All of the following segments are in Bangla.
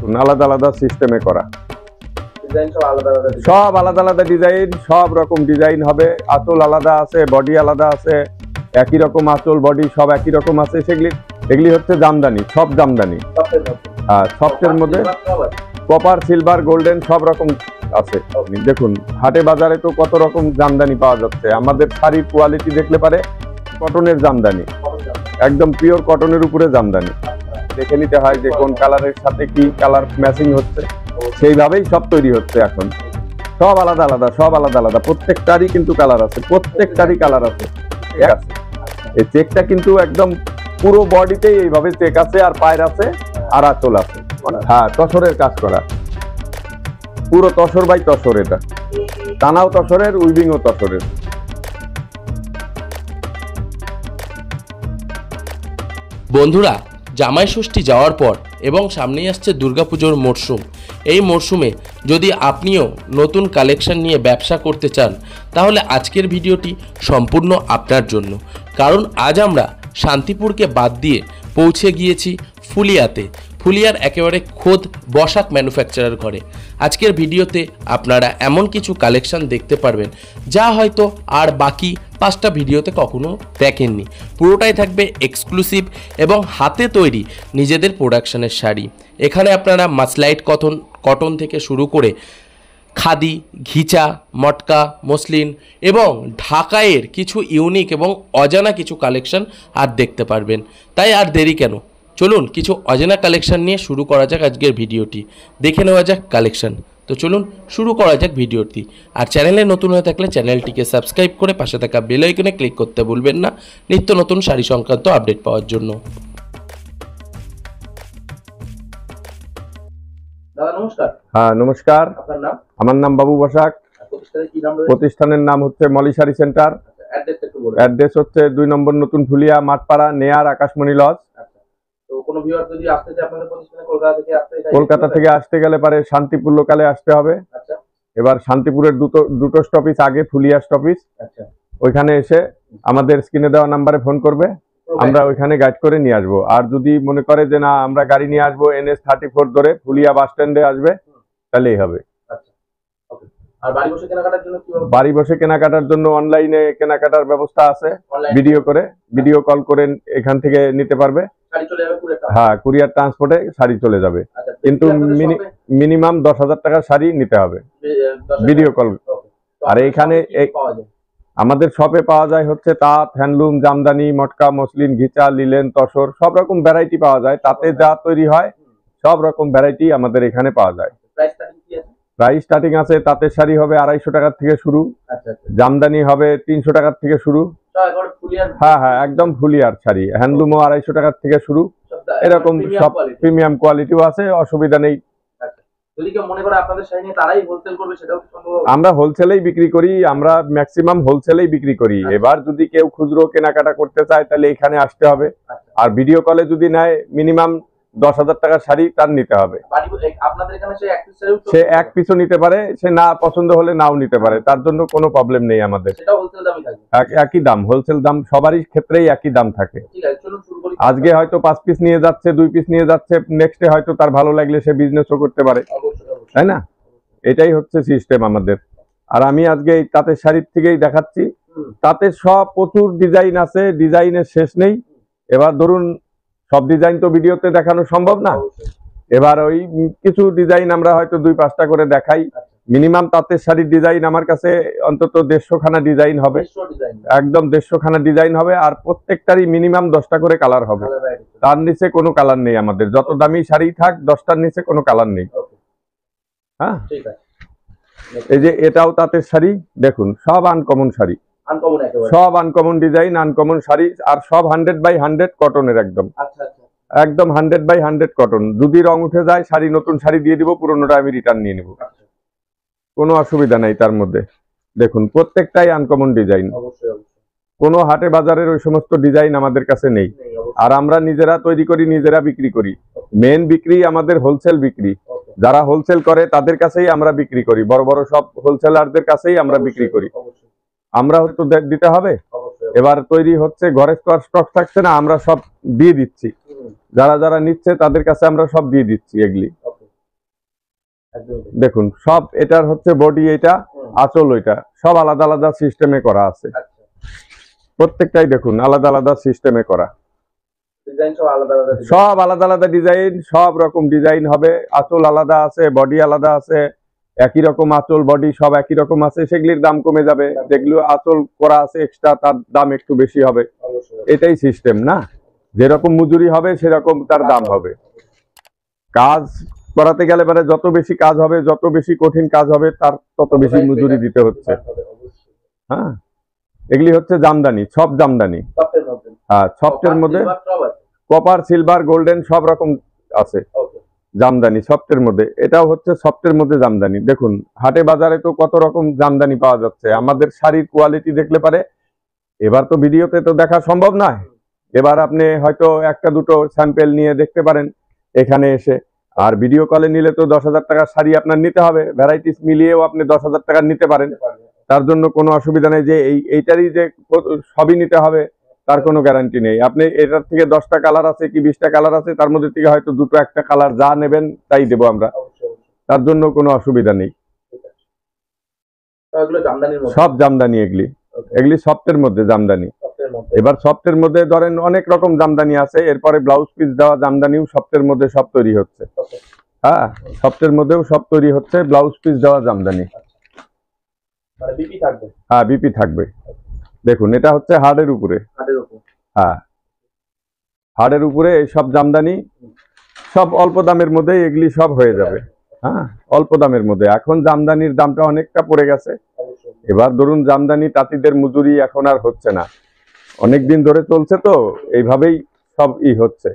দেখুন আলাদা আলাদা সিস্টেমে করা, সব আলাদা আলাদা সব আলাদা আলাদা ডিজাইন, সব রকম ডিজাইন হবে। আঁচল আলাদা আছে, বডি আলাদা আছে, একই রকম আঁচল বডি সব একই রকম আছে। এগুলি হচ্ছে জামদানি, সব জামদানি। আর সফটের মধ্যে কপার, সিলভার, গোল্ডেন সব রকম আছে। দেখুন হাটে বাজারে তো কত রকম জামদানি পাওয়া যাচ্ছে। আমাদের শাড়ির কোয়ালিটি দেখলে পারে কটনের জামদানি, একদম পিওর কটনের উপরে জামদানি। দেখে নিতে হয় যে কোন কালারের সাথে কি কালার ম্যাচিং হচ্ছে, সেইভাবেই সব তৈরি হচ্ছে এখন। সব আলাদা আলাদা, সব আলাদা আলাদা, প্রত্যেকটারই কিন্তু কালার আছে, প্রত্যেকটারই কালার আছে। ঠিক আছে, এই চেকটা কিন্তু একদম পুরো বডিতেই এইভাবে চেক আছে, আর পায়ের আছে, আর আঁচল আছে। হ্যাঁ, তসরের কাজ করা, পুরো তসর বাই তসর। এটা টানাও তসরের, উইভিংও তসরের। বন্ধুরা, জামাই ষষ্ঠী যাওয়ার পর এবং সামনেই আসছে দুর্গাপুজোর মরশুম। এই মরশুমে যদি আপনিও নতুন কালেকশন নিয়ে ব্যবসা করতে চান, তাহলে আজকের ভিডিওটি সম্পূর্ণ আপনার জন্য। কারণ আজ আমরা শান্তিপুরকে বাদ দিয়ে পৌঁছে গিয়েছি ফুলিয়াতে, ফুলিয়ার একেবারে খোদ বসাক ম্যানুফ্যাকচারার ঘরে। আজকের ভিডিওতে আপনারা এমন কিছু কালেকশন দেখতে পারবেন যা হয়তো আর বাকি 5টা ভিডিওতে কখনো দেখেননি। পুরোটাই থাকবে এক্সক্লুসিভ এবং হাতে তৈরি নিজেদের প্রোডাকশনের শাড়ি। এখানে আপনারা মাসলাইট কটন থেকে শুরু করে খাদি, ঘিচা, মটকা, মসলিন এবং ঢাকাইয়ের কিছু ইউনিক এবং অজানা কিছু কালেকশন আর দেখতে পারবেন। তাই আর দেরি কেন, চলুন কিছু অজানা কালেকশন নিয়ে শুরু করা যাক আজকের ভিডিওটি। দেখে নেওয়া যাক কালেকশন। তো চলুন শুরু করা যাক ভিডিওটি। আর চ্যানেলে নতুন হয়ে থাকলে চ্যানেলটিকে সাবস্ক্রাইব করে পাশে থাকা বেল আইকনে ক্লিক করতে ভুলবেন না নিত্য নতুন শাড়ি সংক্রান্ত আপডেট পাওয়ার জন্য। দাদা নমস্কার। হ্যাঁ নমস্কার, আপনার নাম? আমার নাম বাবু বসাক। প্রতিষ্ঠানের কি নাম রয়েছে? প্রতিষ্ঠানের নাম হচ্ছে মলি শাড়ি সেন্টার। অ্যাড্রেসটা একটু বলুন। অ্যাড্রেস হচ্ছে 2 নম্বর নতুন ফুলিয়া, মাঠপাড়া, নেয়ার, আকাশমণি লজ। তো কোনো ভিউয়ার যদি আসতে চায় আপনাদের প্রতিষ্ঠানে কলকাতা থেকে আসতে চায়, কলকাতা থেকে আসতে গেলে পারে শান্তিপুর লোকালে আসতে হবে। আচ্ছা এবার শান্তিপুরের দুটো স্টপিস আগে ফুলিয়া স্টপিস, আচ্ছা, ওইখানে এসে আমাদের স্ক্রিনে দেওয়া নাম্বারে ফোন করবে, আমরা ওইখানে গাইড করে নিয়ে আসবো। আর যদি মনে করে যে না আমরা গাড়ি নিয়ে আসবো, NS 34 ধরে ফুলিয়া বাস স্ট্যান্ডে আসবে, তাহলেই হবে। আচ্ছা ওকে। আর বাড়ি বসে কেনাকাটার জন্য কি হবে? বাড়ি বসে কেনাকাটার জন্য অনলাইনে কেনাকাটার ব্যবস্থা আছে, ভিডিও কল করে এখান থেকে নিতে পারবে। শাড়ি চলে যাবে কুরিয়ার? হ্যাঁ, কুরিয়ার ট্রান্সপোর্টে শাড়ি চলে যাবে, কিন্তু মিনিমাম 10,000 টাকার শাড়ি নিতে হবে ভিডিও কল। আর এইখানে আমাদের শপে পাওয়া যায় হচ্ছে তাঁত, হ্যান্ডলুম, জামদানি, মটকা, মসলিন, ঘিচা, লিলেন, তসর সব রকম ভ্যারাইটি পাওয়া যায়। তাতে যা তৈরি হয় সব রকম ভ্যারাইটি আমাদের এখানে পাওয়া যায়। প্রাইস স্টার্টিং আছে, তাঁতের শাড়ি হবে 250 টাকার থেকে শুরু, জামদানি হবে 300 টাকার থেকে শুরু। হ্যাঁ হ্যাঁ, একদম ফুলিয়ার শাড়ি। হ্যান্ডলুমও 250 টাকার থেকে শুরু, এরকম সব প্রিমিয়াম কোয়ালিটিও আছে, অসুবিধা নেই। যদি কেউ মনে করে আপনাদের শাড়ি নিয়ে তারাই হোলসেল করবে, সেটাও কি সম্ভব? আমরা হোলসেলেই বিক্রি করি, আমরা ম্যাক্সিমাম হোলসেলেই বিক্রি করি। এবার যদি কেউ খুচরো কেনাকাটা করতে চায় তাহলে এখানে আসতে হবে। আর ভিডিও কলে যদি নেয় মিনিমাম 10,000 টাকার শাড়ি তার নিতে হবে। সে এক পিসও নিতে পারে, সে না পছন্দ হলে নাও নিতে পারে, তার জন্য কোনো প্রবলেম নেই আমাদের। একই দাম, হোলসেল দাম সবারই ক্ষেত্রেই একই দাম থাকে। আজকে হয়তো 5 পিস নিয়ে যাচ্ছে, 2 পিস নিয়ে যাচ্ছে, নেক্সটে হয়তো তার ভালো লাগলে সে বিজনেসও করতে পারে, তাই না? এটাই হচ্ছে সিস্টেম আমাদের। আর আমি আজকে এই তাঁতের শাড়ির থেকেই দেখাচ্ছি। তাতে সব প্রচুর ডিজাইন আছে, ডিজাইনের শেষ নেই। এবার ধরুন সব ডিজাইন তো ভিডিওতে দেখানো সম্ভব না, এবার ওই কিছু ডিজাইন আমরা হয়তো 2-5টা করে দেখাই। মিনিমাম তাঁতের শাড়ির ডিজাইন আমার কাছে অন্তত 150 খানা ডিজাইন হবে, একদম 150 খানা ডিজাইন হবে। আর প্রত্যেকটারই মিনিমাম 10টা করে কালার হবে, তার নিচে কোনো কালার নেই আমাদের। যত দামি শাড়ি থাক 10টার নিচে কোনো কালার নেই। হ্যাঁ, এই যে এটাও তাঁতের শাড়ি, দেখুন সব আনকমন শাড়ি, সব আনকমন ডিজাইন, আনকমন শাড়ি, আর সব 100/100 কটনের, একদম একদম 100/100 কটন। যদি রং উঠে যায় শাড়ি, নতুন শাড়ি দিয়ে দিব, পুরোনোটা আমি রিটার্ন নিয়ে নেব, কোনো অসুবিধা নেই তার মধ্যে। দেখুন প্রত্যেকটাই আনকমন ডিজাইন, কোনো হাটে বাজারের ওই সমস্ত ডিজাইন আমাদের কাছে নেই। আর আমরা নিজেরা তৈরি করি, নিজেরা বিক্রি করি। মেন বিক্রি আমাদের হোলসেল বিক্রি, যারা হোলসেল করে তাদের কাছেই আমরা বিক্রি করি, বড় বড় সব হোলসেলারদের কাছেই আমরা বিক্রি করি। আমরা হয়তো দিতে হবে, এবার তৈরি হচ্ছে, ঘরে স্টক থাকছে না, আমরা সব দিয়ে দিচ্ছি, যারা যারা নিচ্ছে তাদের কাছে আমরা সব দিয়ে দিচ্ছি এগুলি। একদমই তাই। দেখুন সব এটার হচ্ছে বডি, এটা আঁচল, ওইটা সব আলাদা আলাদা সিস্টেমে করা আছে। আচ্ছা, প্রত্যেকটাই দেখুন আলাদা আলাদা সিস্টেমে করা, ডিজাইন সব আলাদা আলাদা design। সব আলাদা আলাদা ডিজাইন, সব রকম ডিজাইন হবে। আঁচল আলাদা আছে, বডি আলাদা আছে, একই রকম আঁচল বডি সব একই রকম আছে, সেগুলির দাম কমে যাবে। যেগুলো আঁচল করা আছে এক্সট্রা, তার দাম একটু বেশি হবে। অবশ্যই। এটাই সিস্টেম না, যেরকম মজুরি হবে সেরকম তার দাম হবে। কাজ করাতে গেলে পরে যত বেশি কাজ হবে, যত বেশি কঠিন কাজ হবে, তার তত বেশি মজুরি দিতে হচ্ছে। অবশ্যই। হ্যাঁ, এগুলি হচ্ছে জামদানি, সব জামদানি। সফটের মধ্যে। হ্যাঁ, সফটের মধ্যে Silver সব আছে। কপার, সিলভার, গোল্ডেন সব রকম আছে ওকে। জামদানি সফটের মধ্যে। এটাও হচ্ছে সফটের মধ্যে জামদানি। দেখুন হাটে বাজারে তো কত রকম জামদানি পাওয়া যাচ্ছে। আমাদের শাড়ির কোয়ালিটি দেখলে পারে, এবার তো ভিডিওতে তো দেখা সম্ভব নয়, এবার আপনি হয়তো একটা দুটো স্যাম্পেল নিয়ে দেখতে পারেন এখানে এসে। আর ভিডিও কলে নিলে তো 10,000 টাকার শাড়ি আপনার নিতে হবে, ভ্যারাইটিস মিলিয়েও আপনি 10,000 টাকার নিতে পারেন। তার জন্য কোনো অসুবিধা নেই যে এইটারই যে সবই নিতে হবে তার কোনো গ্যারান্টি নেই। আপনি এটার থেকে 10টা কালার আছে কি 20টা কালার আছে, তার মধ্যে থেকে হয়তো দুটো একটা কালার যা নেবেন তাই দেবো আমরা, অবশ্যই, অবশ্যই। তার জন্য কোনো অসুবিধা নেই। ঠিক আছে। তো এগুলো জামদানির মধ্যে। সব জামদানি এগুলি, এগুলি সফটের মধ্যে জামদানি। সফটের মধ্যে। এবার সফটের মধ্যে ধরেন অনেক রকম জামদানি আছে, এরপরে ব্লাউজ পিস দেওয়া জামদানিও সফটের মধ্যে সব তৈরি হচ্ছে। Okay। হ্যাঁ, সফটের মধ্যেও সব তৈরি হচ্ছে, ব্লাউজ পিস দেওয়া জামদানি। মানে বিপি থাকবে। হ্যাঁ, বিপি থাকবে। দেখুন এটা হচ্ছে হার্ডের উপরে। হাতের উপর। হ্যাঁ, হার্ডের উপরে এই সব জামদানি, সব অল্প দামের মধ্যে এগুলি সব হয়ে যাবে। হ্যাঁ, অল্প দামের মধ্যে। এখন জামদানির দামটা অনেকটা পড়ে গেছে। অবশ্যই। এবার ধরুন জামদানি তাঁতিদের মজুরি এখন আর হচ্ছে না, অনেক দিন ধরে চলছে তো এইভাবেই সব হচ্ছে।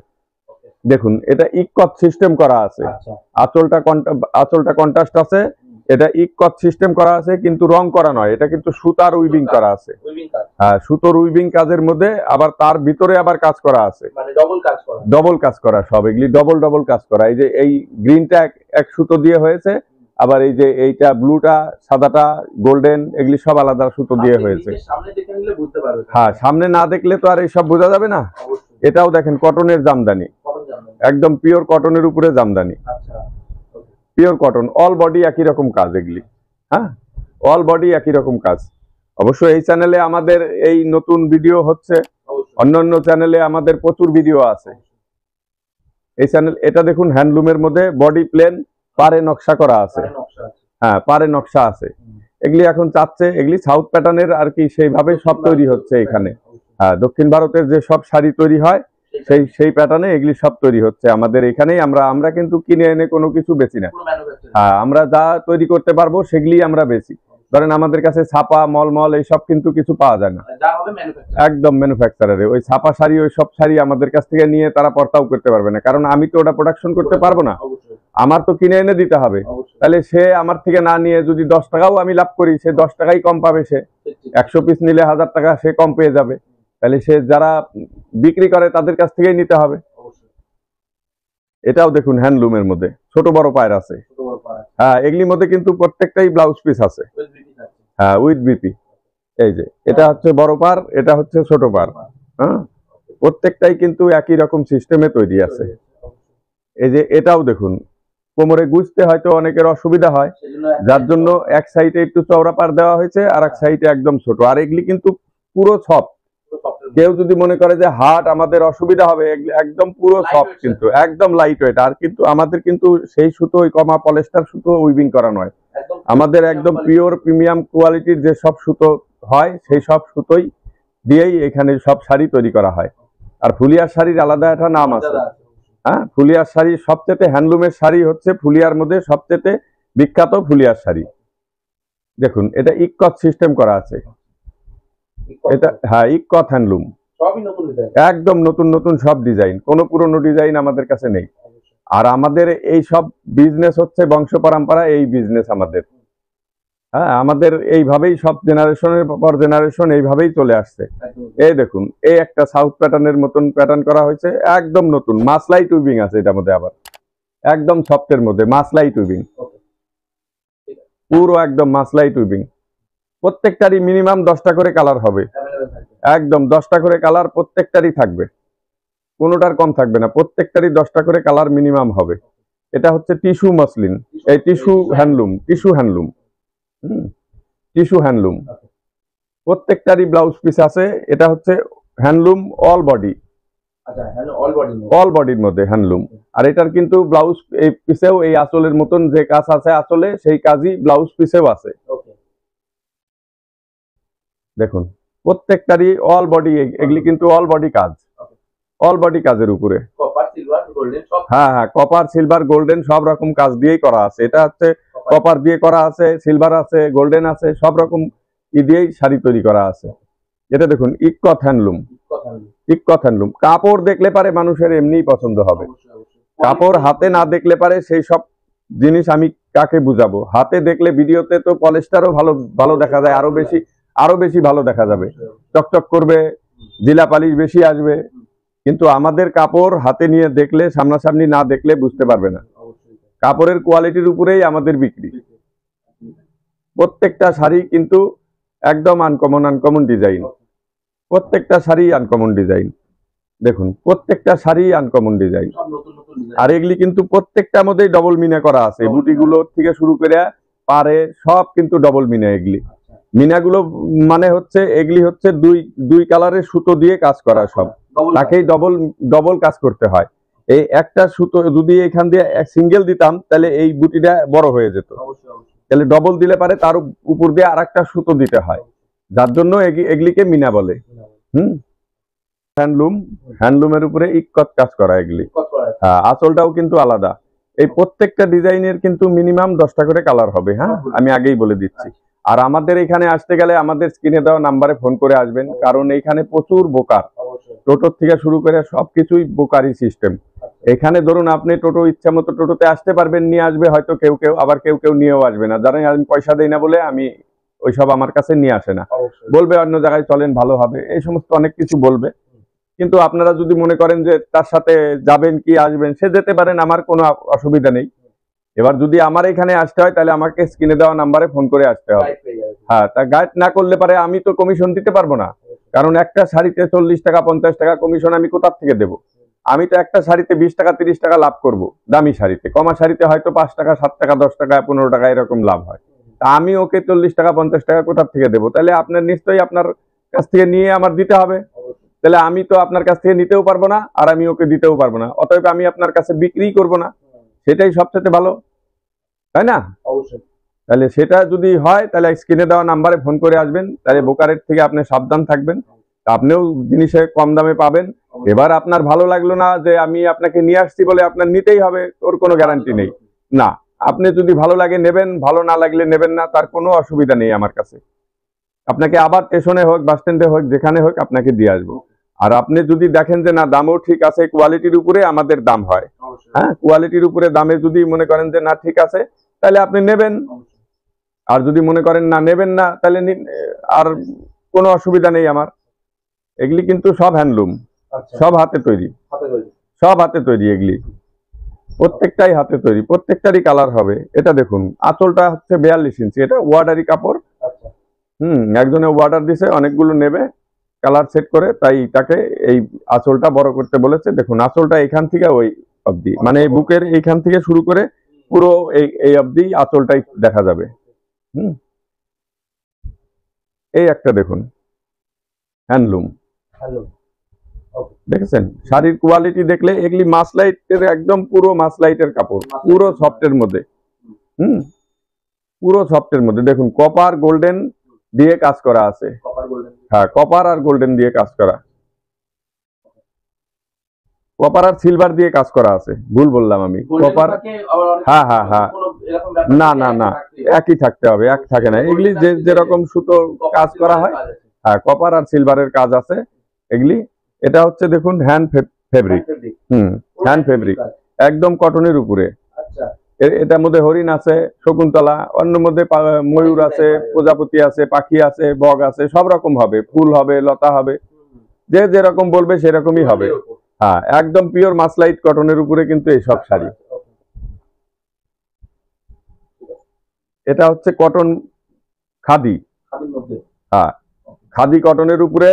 দেখুন এটা ইকট সিস্টেম করা আছে, আচ্ছা। আঁচলটা কন্ট্রাস্ট আছে, এটা ইকট সিস্টেম করা আছে, কিন্তু রং করা নয়, এটা কিন্তু সুতার উইভিং করা আছে। উইভিং কাজ। হ্যাঁ, সুতোর উইভিং কাজের মধ্যে আবার তার ভিতরে আবার কাজ করা আছে, মানে ডবল কাজ করা। ডবল কাজ করা, সব এগুলি ডবল ডবল কাজ করা। এই যে এই গ্রিনটা এক সুতো দিয়ে হয়েছে, আবার এই যে এইটা ব্লুটা, সাদাটা, গোল্ডেন, এগুলি সব আলাদা সুতো দিয়ে হয়েছে। সামনে দেখে নিলে বুঝতে পারবে। হ্যাঁ, সামনে না দেখলে তো আর এইসব বোঝা যাবে না। অবশ্যই। এটাও দেখেন কটনের জামদানি, কটন জামদানি। একদম পিওর কটনের উপরে জামদানি, আচ্ছা। ওকে। পিওর কটন, অল বডি একই রকম কাজ এগুলি। হ্যাঁ, অল বডি একই রকম কাজ। অবশ্য এই চ্যানেলে আমাদের এই নতুন ভিডিও হচ্ছে, অবশ্যই। অন্যান্য চ্যানেলে আমাদের প্রচুর ভিডিও আছে। এই চ্যানেল এটা দেখুন হ্যান্ডলুমের মধ্যে বডি প্লেন, পারে নকশা করা আছে। মানে নকশা আছে। হ্যাঁ, পারে নকশা আছে। এগুলি এখন চাচ্ছে, এগুলি সাউথ প্যাটার্নের আর কি, সেইভাবে সব তৈরি হচ্ছে এখানে। হ্যাঁ, দক্ষিণ ভারতের যে সব শাড়ি তৈরি হয় সেই প্যাটার্নে এগুলি সব তৈরি হচ্ছে আমাদের এখানেই। আমরা কিন্তু কিনে এনে কোনো কিছু বেচি না। পুরো ম্যানুফ্যাকচারিং। হ্যাঁ, আমরা যা তৈরি করতে পারবো সেগুলি আমরা বেচি। ধরেন আমাদের কাছে ছাপা, মলমল এইসব কিন্তু কিছু পাওয়া যায় না, যা হবে ম্যানুফ্যাকচারিং। একদম ম্যানুফ্যাকচারারে। ওই ছাপা শাড়ি ওই সব শাড়ি আমাদের কাছ থেকে নিয়ে তারা পর্তাও করতে পারবে না, কারণ আমি তো ওটা প্রোডাকশন করতে পারবো না, অবশ্যই। আমার তো কিনে এনে দিতে হবে। অবশ্যই। তাহলে সে আমার থেকে না নিয়ে যদি 10 টাকাও আমি লাভ করি, সে 10 টাকাই কম পাবে। সে ঠিক, ঠিক। 100 পিস নিলে 1000 টাকা সে কম পেয়ে যাবে। তাহলে সে যারা বিক্রি করে তাদের কাছ থেকেই নিতে হবে। অবশ্যই। এটাও দেখুন হ্যান্ডলুমের মধ্যে ছোট বড় পায়ের আছে। ছোট বড় পাড়া। হ্যাঁ, এগুলির মধ্যে কিন্তু প্রত্যেকটাই ব্লাউজ পিস আছে। ওই বিপি থাকছে। হ্যাঁ, উইথ বিপি। এই যে এটা হচ্ছে বড় পার, এটা হচ্ছে ছোট পার। হ্যাঁ, প্রত্যেকটাই কিন্তু একই রকম সিস্টেমে তৈরি আছে। এই যে এটাও দেখুন, কোমরে গুজতে হয়তো অনেকের অসুবিধা হয়, সেজন্য যার জন্য এক সাইডে একটু চওড়া পার দেওয়া হয়েছে, আর এক সাইডে একদম ছোট। আর এগুলি কিন্তু পুরো সফট। কেউ যদি মনে করে যে হাট আমাদের অসুবিধা হবে, একদম পুরো সফট, কিন্তু একদম লাইট ওয়েট। আর কিন্তু আমাদের কিন্তু সেই সুতো ওই কমা পলিস্টার সুতো উইভিং করা নয়, আমাদের একদম পিওর প্রিমিয়াম কোয়ালিটির যে সব সুতো হয় সেই সব সুতোই দিয়েই এখানে সব শাড়ি তৈরি করা হয়। আর ফুলিয়ার শাড়ির আলাদা একটা নাম আছে। হ্যাঁ, ফুলিয়ার শাড়ি সবচেয়ে হ্যান্ডলুমের শাড়ি হচ্ছে ফুলিয়ার মধ্যে সবচেয়ে বিখ্যাত ফুলিয়ার শাড়ি। দেখুন এটা ইকট সিস্টেম করা আছে, এটা হ্যাঁ ইকট হ্যান্ডলুম, সবই নতুন ডিজাইন। একদম নতুন নতুন সব ডিজাইন, কোনো পুরনো ডিজাইন আমাদের কাছে নেই। আর আমাদের এই সব বিজনেস হচ্ছে বংশ পরম্পরা, এই বিজনেস আমাদের। হ্যাঁ, আমাদের এইভাবেই সব জেনারেশনের পর জেনারেশন এইভাবেই চলে আসছে। এই দেখুন, এই একটা সাউথ প্যাটার্নের মতন প্যাটার্ন করা হয়েছে, একদম নতুন মাসলাই টুইবিং আছে এটার মধ্যে, আবার একদম সফটের মধ্যে মাসলাই টুইবিং, পুরো একদম মাসলাই টুইবিং। প্রত্যেকটারই মিনিমাম 10টা করে কালার হবে, একদম 10টা করে কালার প্রত্যেকটারই থাকবে, কোনোটার কম থাকবে না, প্রত্যেকটারই 10টা করে কালার মিনিমাম হবে। এটা হচ্ছে টিস্যু মসলিন, এই টিস্যু হ্যান্ডলুম, টিস্যু হ্যান্ডলুম। প্রত্যেকটারই ব্লাউজ পিস আছে। এটা হচ্ছে হ্যান্ডলুম অল বডি, আচ্ছা অল বডি অল বডির মধ্যে হ্যান্ডলুম। আর এটার কিন্তু ব্লাউজ এই পিসেও এই আঁচলের মতন যে কাজ আছে আঁচলে, সেই কাজই ব্লাউজ পিসেও আছে। ওকে দেখুন প্রত্যেকটারই অল বডি, এগুলি কিন্তু অল বডি কাজ, অল বডি কাজের উপরে। কপার সিলভার গোল্ডেন সব। হ্যাঁ হ্যাঁ, কপার সিলভার গোল্ডেন সব রকম কাজ দিয়েই করা আছে। এটা হচ্ছে কপার দিয়ে করা আছে, সিলভার আছে, গোল্ডেন আছে, সব রকম দিয়েই শাড়ি তৈরি করা আছে। এটা দেখুন ইক্কত হ্যান্ডলুম, ইক্কত হ্যান্ডলুম। কাপড় দেখলে পারে মানুষের এমনিই পছন্দ হবে। কাপড় হাতে না দেখলে পারে সেই সব জিনিস আমি কাকে বুঝাবো? হাতে দেখলে ভিডিওতে তো পলিস্টারও ভালো ভালো দেখা যায়, আরো বেশি ভালো দেখা যাবে, চকচক করবে, জিলা পালিশ বেশি আসবে। কিন্তু আমাদের কাপড় হাতে নিয়ে দেখলে, সামনাসামনি না দেখলে বুঝতে পারবে না। কাপড়ের কোয়ালিটির উপরেই আমাদের বিক্রি। প্রত্যেকটা শাড়ি কিন্তু একদম আনকমন ডিজাইন, প্রত্যেকটা শাড়ি আনকমন ডিজাইন। দেখুন প্রত্যেকটা শাড়ি আনকমন ডিজাইন। আর এগুলি কিন্তু প্রত্যেকটার মধ্যেই ডবল মিনা করা আছে। বুটিগুলো থেকে শুরু করে পারে সব কিন্তু ডবল মিনা। এগুলি মিনাগুলো মানে হচ্ছে এগুলি হচ্ছে দুই কালারের সুতো দিয়ে কাজ করা, সব তাকেই ডবল কাজ করতে হয়। এই একটা সুতো যদি এখান দিয়ে সিঙ্গেল দিতাম তাহলে এই বুটিটা বড় হয়ে যেত, তাহলে ডবল দিলে পারে তার উপর দিয়ে আরেকটা সুতো দিতে হয়, যার জন্য এগুলিকে মিনা বলে। হ্যান্ডলুম, হ্যান্ডলুমের উপরে ইক্কত কাজ করা এগুলি। হ্যাঁ, আঁচলটাও কিন্তু আলাদা। এই প্রত্যেকটা ডিজাইনের কিন্তু মিনিমাম 10টা করে কালার হবে। হ্যাঁ, আমি আগেই বলে দিচ্ছি। আর আমাদের এখানে আসতে গেলে আমাদের স্ক্রিনে দেওয়া নাম্বারে ফোন করে আসবেন, কারণ এইখানে প্রচুর বোকার। টোটোর থেকে শুরু করে সবকিছুই বোকারি সিস্টেম। এখানে ধরুন আপনি টোটো ইচ্ছা মতো টোটোতে আসতে পারবেন, নিয়ে আসবে হয়তো কেউ কেউ, আবার কেউ কেউ নিয়েও আসবে না। জানেন আমি পয়সা দেই না বলে আমি ওইসব আমার কাছে নিয়ে আসে না, বলবে অন্য জায়গায় চলেন ভালো হবে, এই সমস্ত অনেক কিছু বলবে। কিন্তু আপনারা যদি মনে করেন যে তার সাথে যাবেন কি আসবেন, সে যেতে পারেন, আমার কোনো অসুবিধা নেই। এবার যদি আমার এখানে আসতে হয় তাহলে আমাকে স্ক্রিনে দেওয়া নাম্বারে ফোন করে আসতে হবে। হ্যাঁ, তা গাইড না করলে পারে আমি তো কমিশন দিতে পারবো না, কারণ একটা শাড়িতে 40 টাকা 50 টাকা কমিশন আমি কোথা থেকে দেবো? আমি তো একটা শাড়িতে 20 টাকা 30 টাকা লাভ করব দামি শাড়িতে, কমা শাড়িতে হয়তো 5 টাকা 7 টাকা 10 টাকা 15 টাকা এরকম লাভ হয়। তা আমি ওকে 40 টাকা 50 টাকা কোথা থেকে দেবো? তাহলে আপনার নিশ্চয়ই আপনার কাছ থেকে নিয়ে আমার দিতে হবে। তাহলে আমি তো আপনার কাছ থেকে নিতেও পারবো না, আর আমি ওকে দিতেও পারবো না, অতএব আমি আপনার কাছে বিক্রি করবো না। সেটাই সবচেয়ে ভালো, তাই না? অবশ্যই। তাহলে সেটা যদি হয় তাহলে স্ক্রিনে দেওয়া নাম্বারে ফোন করে আসবেন, তাহলে বোকারের থেকে আপনি সাবধান থাকবেন, আপনিও জিনিসে কম দামে পাবেন। এবার আপনার ভালো লাগলো না যে আমি আপনাকে নিয়ে আসছি বলে আপনার নিতেই হবে, ওর কোনো গ্যারান্টি নেই। না, আপনি যদি ভালো লাগে নেবেন, ভালো না লাগলে নেবেন না, তার কোনো অসুবিধা নেই আমার কাছে। আপনাকে আবার স্টেশনে হোক, বাস স্ট্যান্ডে হোক, যেখানে হোক আপনাকে দিয়ে আসবো। আর আপনি যদি দেখেন যে না দামও ঠিক আছে, কোয়ালিটির উপরে আমাদের দাম হয়। হ্যাঁ, কোয়ালিটির উপরে দামে যদি মনে করেন যে না ঠিক আছে, তাহলে আপনি নেবেন। আর যদি মনে করেন না নেবেন না, তাহলে আর কোনো অসুবিধা নেই আমার। এগুলি কিন্তু সব হ্যান্ডলুম, সব হাতে তৈরি, সব হাতে তৈরি। এগুলি প্রত্যেকটাই হাতে তৈরি, প্রত্যেকটারই কালার হবে। এটা দেখুন আঁচলটা হচ্ছে 42 ইঞ্চি, এটা ওয়ার্ডারি কাপড়। একজনে অর্ডার দিছে, অনেকগুলো নেবে কালার সেট করে, তাই তাকে এই আঁচলটা বড় করতে বলেছে। দেখুন আঁচলটা এখান থেকে ওই অবধি, মানে বুকের এইখান থেকে শুরু করে পুরো এই অবধি আঁচলটাই দেখা যাবে। এই একটা দেখুন হ্যান্ডলুম, দেখেছেন? শাড়ির কোয়ালিটি দেখলে এগুলি মাসলাইটের, একদম পুরো মাসলাইটের কাপড়, পুরো সফটের মধ্যে। পুরো সফটের মধ্যে দেখুন কপার গোল্ডেন দিয়ে কাজ করা আছে। হ্যাঁ, কপার আর গোল্ডেন দিয়ে কাজ করা, কপার আর সিলভার দিয়ে কাজ করা আছে। ভুল বললাম আমি, কপার। হ্যাঁ হ্যাঁ হ্যাঁ, না না না, একই থাকতে হবে, এক থাকে না। এগুলি যেরকম সুতো কাজ করা হয়, হ্যাঁ কপার আর সিলভারের কাজ আছে এগুলি। এটা হচ্ছে দেখুন হ্যান্ড ফেব্রিক, হ্যান্ড ফেব্রিক, একদম কটনের উপরে। এটার মধ্যে হরিণ আছে, শকুন্তলা, অন্য মধ্যে ময়ূর আছে, প্রজাপতি আছে, পাখি আছে, বগ আছে, সব রকম হবে, ফুল হবে, লতা হবে, যে যেরকম বলবে সেরকমই হবে। হ্যাঁ, একদম পিওর মাসলাইট কটনের উপরে কিন্তু এইসব শাড়ি। এটা হচ্ছে কটন খাদি। হ্যাঁ, খাদি কটনের উপরে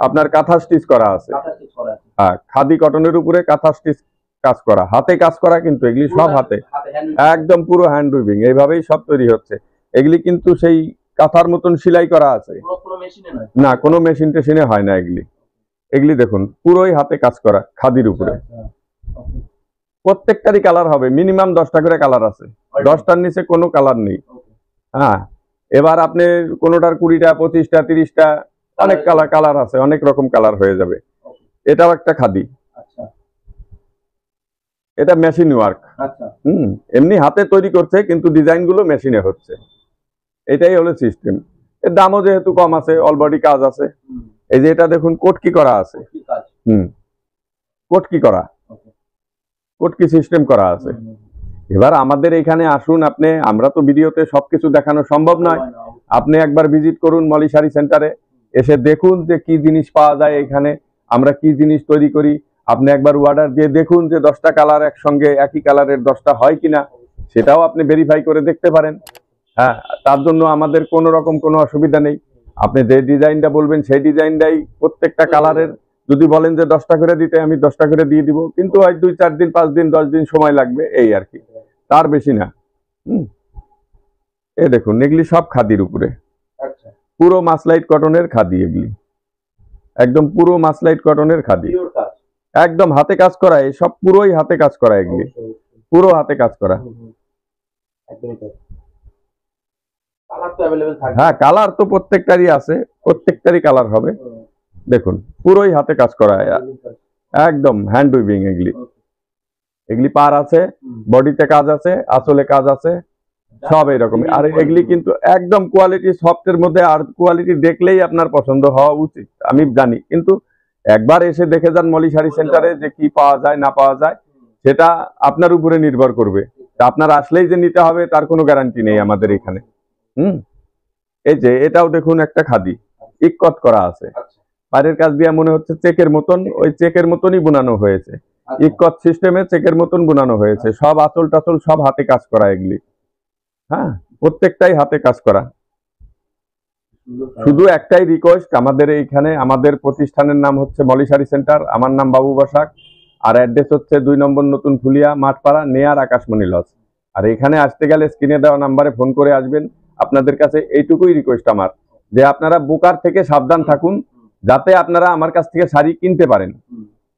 আপনার কাঁথা স্টিচ করা আছে। হ্যাঁ, খাদি কটনের উপরে কাঁথা স্টিচ কাজ করা, হাতে কাজ করা, কিন্তু এগুলি সব হাতে, একদম পুরো হ্যান্ড উইভিং, এইভাবেই সব তৈরি হচ্ছে। এগুলি কিন্তু সেই কাঁথার মতন সেলাই করা আছে না, কোনো মেশিন টেশিনে হয় না এগুলি। এগুলি দেখুন পুরোই হাতে কাজ করা, খাদির উপরে। প্রত্যেকটারই কালার হবে, মিনিমাম 10টা করে কালার আছে, 10টার নিচে কোনো কালার নেই। হ্যাঁ, এবার আপনি কোনোটার 20টা 25টা 30টা অনেক কালার আছে, অনেক রকম কালার হয়ে যাবে। এটাও একটা খাদি, এটা মেশিন ওয়ার্ক। এমনি হাতে তৈরি করছে কিন্তু ডিজাইন গুলো মেশিনে হচ্ছে, এটাই হলো সিস্টেম। এর দামও যেহেতু কম আছে, অলবডি কাজ আছে। এই যে এটা দেখুন কোটকি করা আছে, কোটকি করা, কোটকি সিস্টেম করা আছে। এবার আমাদের এখানে আসুন আপনি, আমরা তো ভিডিওতে সবকিছু দেখানো সম্ভব নয়, আপনি একবার ভিজিট করুন মলি শাড়ি সেন্টারে, এসে দেখুন যে কি জিনিস পাওয়া যায় এখানে, আমরা কি জিনিস তৈরি করি। আপনি একবার অর্ডার দিয়ে দেখুন যে 10টা কালার একসঙ্গে একই কালারের 10টা হয় কিনা, সেটাও আপনি ভেরিফাই করে দেখতে পারেন। হ্যাঁ, তার জন্য আমাদের কোনো রকম কোনো অসুবিধা নেই। আপনি যে ডিজাইনটা বলবেন সেই ডিজাইনটাই প্রত্যেকটা কালারের, যদি বলেন যে 10টা করে দিতে, আমি 10টা করে দিয়ে দিব, কিন্তু হয় 2-4 দিন 5 দিন 10 দিন সময় লাগবে, এই আর কি, তার বেশি না। এই দেখুন এগুলি সব খাদির উপরে, পুরো মাসলাইট কটনের খাদি, এগুলি একদম পুরো মাসলাইট কটনের খাদি, একদম হাতে কাজ করা, এই সব পুরোই হাতে কাজ করা, এগুলি পুরো হাতে কাজ করা। হ্যাঁ, কালার তো প্রত্যেকটারই আছে, প্রত্যেকটারই কালার হবে। দেখুন পুরোই হাতে কাজ করা, একদম হ্যান্ড উইভিং। এগুলি এগুলি পার আছে, বডিতে কাজ আছে, আঁচলে কাজ আছে, সব এইরকম। আর এগুলি কিন্তু একদম কোয়ালিটি সফটের মধ্যে, আর কোয়ালিটি দেখলেই আপনার পছন্দ হওয়া উচিত, আমি জানি, কিন্তু একবার এসে দেখে যান মলি শাড়ি সেন্টারে যে কি পাওয়া যায় না পাওয়া যায়, সেটা আপনার উপরে নির্ভর করবে। আপনার আসলেই যে নিতে হবে তার কোনো গ্যারান্টি নেই আমাদের এখানে। এই যে এটাও দেখুন একটা খাদি, ইক্কত করা আছে, বাইরের কাজ দিয়ে মনে হচ্ছে চেকের মতন, ওই চেকের মতনই বোনানো হয়েছে, ইক্কত সিস্টেমে চেকের মতন বোনানো হয়েছে, সব আঁচল টাচল সব হাতে কাজ করা এগুলি। হ্যাঁ, প্রত্যেকটাই হাতে কাজ করা। শুধু একটাই রিকোয়েস্ট, আমাদের এইখানে, আমাদের প্রতিষ্ঠানের নাম হচ্ছে মলি শাড়ি সেন্টার, আমার নাম বাবু বসাক, আর অ্যাড্রেস হচ্ছে 2 নম্বর নতুন ফুলিয়া মাঠপাড়া, নেয়ার আকাশমণি লজ। আর এখানে আসতে গেলে স্ক্রিনে দেওয়া নাম্বারে ফোন করে আসবেন। আপনাদের কাছে এইটুকুই রিকোয়েস্ট আমার, যে আপনারা বোকার থেকে সাবধান থাকুন, যাতে আপনারা আমার কাছ থেকে শাড়ি কিনতে পারেন।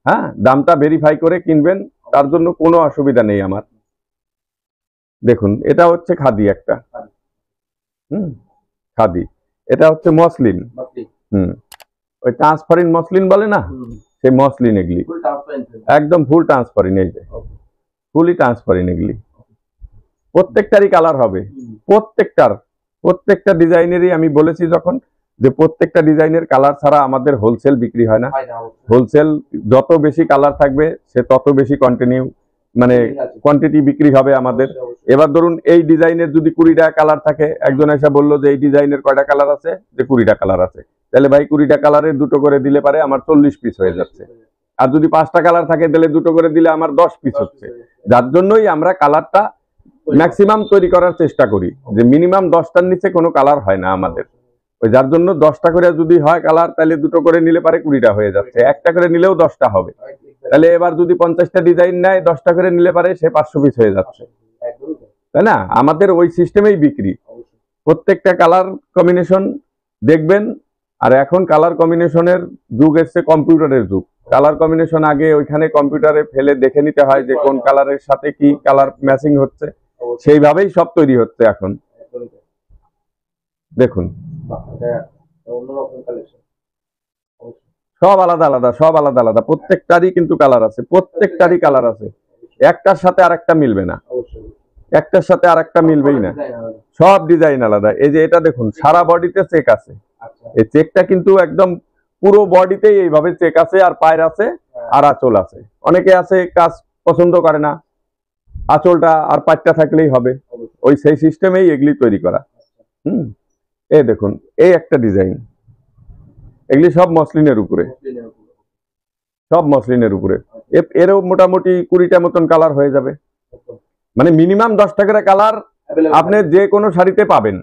হ্যাঁ, দামটা ভেরিফাই করে কিনবেন, তার জন্য কোনো অসুবিধা নেই আমার। দেখুন এটা হচ্ছে খাদি একটা, খাদি, এটা হচ্ছে মসলিন, ওই ট্রান্সপারেন্ট মসলিন বলে না, সেই মসলিন এগুলি একদম ফুল ট্রান্সপারেন্ট, এই যে ফুলি ট্রান্সপারেন্ট। এগুলি প্রত্যেকটারই কালার হবে, প্রত্যেকটা ডিজাইনেরই আমি বলেছি যখন, যে প্রত্যেকটা ডিজাইনের কালার ছাড়া আমাদের হোলসেল বিক্রি হয় না। হোলসেল যত বেশি কালার থাকবে সে তত বেশি কন্টিনিউ মানে কোয়ান্টিটি বিক্রি হবে আমাদের। এবার ধরুন এই ডিজাইনের যদি 20টা কালার থাকে, একজন এসে বললো যে এই ডিজাইনের কয়টা কালার আছে, যে 20টা কালার আছে, তাহলে ভাই 20টা কালারের 2টো করে দিলে পারে আমার 40 পিস হয়ে যাচ্ছে। আর যদি 5টা কালার থাকে তাহলে 2টো করে দিলে আমার 10 পিস হচ্ছে। যার জন্যই আমরা কালারটা ম্যাক্সিমাম তৈরি করার চেষ্টা করি, যে মিনিমাম 10টার নিচে কোনো কালার হয় না আমাদের। ওই যার জন্য 10টা করে যদি হয় কালার, তাহলে 2টো করে নিলে পারে 20টা হয়ে যাচ্ছে, একটা করে নিলেও 10টা হবে। তাহলে এবার যদি 50টা ডিজাইন নেয়, 10টা করে নিলে পারে সে 500 পিস হয়ে যাচ্ছে, তাই না? আমাদের ওই সিস্টেমেই বিক্রি, প্রত্যেকটা কালার কম্বিনেশন দেখবেন। আর এখন কালার কম্বিনেশনের যুগ এসছে, কম্পিউটারের যুগ। কালার কম্বিনেশন আগে ওইখানে কম্পিউটারে ফেলে দেখে নিতে হয় যে কোন কালারের সাথে কি কালার ম্যাচিং হচ্ছে, সেইভাবেই সব তৈরি হচ্ছে এখন। দেখুন সব আলাদা আলাদা, সব আলাদা আলাদা, প্রত্যেকটারই কিন্তু কালার আছে, প্রত্যেকটারই কালার আছে, একটার সাথে আরেকটা মিলবে না, একটার সাথে আরেকটা মিলবেই না, সব ডিজাইন আলাদা। এই যে এটা দেখুন সারা বডিতে চেক আছে, এই চেকটা কিন্তু একদম পুরো বডিতেই এইভাবে চেক আছে, আর পায়ের আছে, আর আঁচল আছে। অনেকে আছে কাজ পছন্দ করে না, আঁচলটা আর পাটটা থাকলেই হবে, ওই সেই সিস্টেমেই এগুলি তৈরি করা। এই দেখুন এই একটা ডিজাইন, এগুলি সব মসলিনের উপরে, সব মসলিনের উপরে। এরও মোটামুটি 20টা মতন কালার হয়ে যাবে, মানে মিনিমাম 10টা করে কালার আপনি যে কোনো শাড়িতে পাবেন,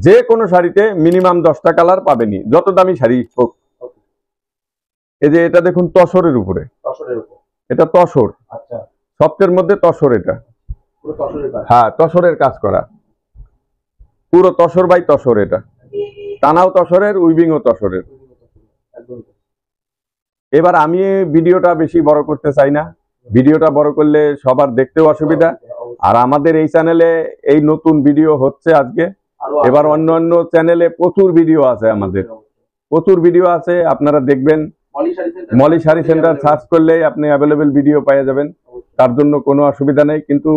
যে কোনো শাড়িতে মিনিমাম 10টা কালার পাবেনই, যত দামি শাড়ি হোক। এই যে এটা দেখুন তসরের উপরে, এটা তসর, আচ্ছা, সফটের মধ্যে তসর, এটা পুরো তসরের কাজ। হ্যাঁ তসরের কাজ করা, পুরো তসর বাই তসর। এটা টানাও তসরের, উইভিংও তসরের। একদম। এবার আমি ভিডিওটা বেশি বড় করতে চাই না, ভিডিওটা বড় করলে সবার দেখতেও অসুবিধা। আর আমাদের এই চ্যানেলে এই নতুন ভিডিও হচ্ছে আজকে, এবার অন্য অন্য চ্যানেলে প্রচুর ভিডিও আছে, আমাদের প্রচুর ভিডিও আছে, আপনারা দেখবেন। মলি শাড়ি সেন্টার সার্চ করলেই আপনি অ্যাভেলেবেল ভিডিও পেয়ে যাবেন, তার জন্য কোনো অসুবিধা নেই। কিন্তু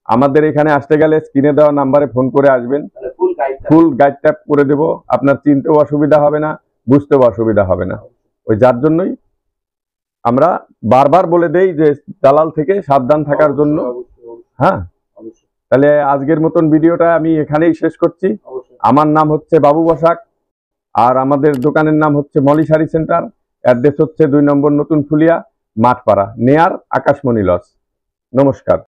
আমাদের এখানে আসতে গেলে স্ক্রিনে দেওয়া নাম্বারে ফোন করে আসবেন, ফুল গাইড ট্যাপ করে দেব, আপনার চিনতেও অসুবিধা হবে না, বুঝতেও অসুবিধা হবে না। ওই যার জন্যই আমরা বারবার বলে দেই যে দালাল থেকে সাবধান থাকার জন্য। হ্যাঁ, তাহলে আজকের মতন ভিডিওটা আমি এখানেই শেষ করছি। আমার নাম হচ্ছে বাবু বসাক, আর আমাদের দোকানের নাম হচ্ছে মলি শাড়ি সেন্টার। অ্যাড্রেস হচ্ছে 2 নম্বর নতুন ফুলিয়া, মাঠপাড়া, নেয়ার আকাশমণি লজ। নমস্কার।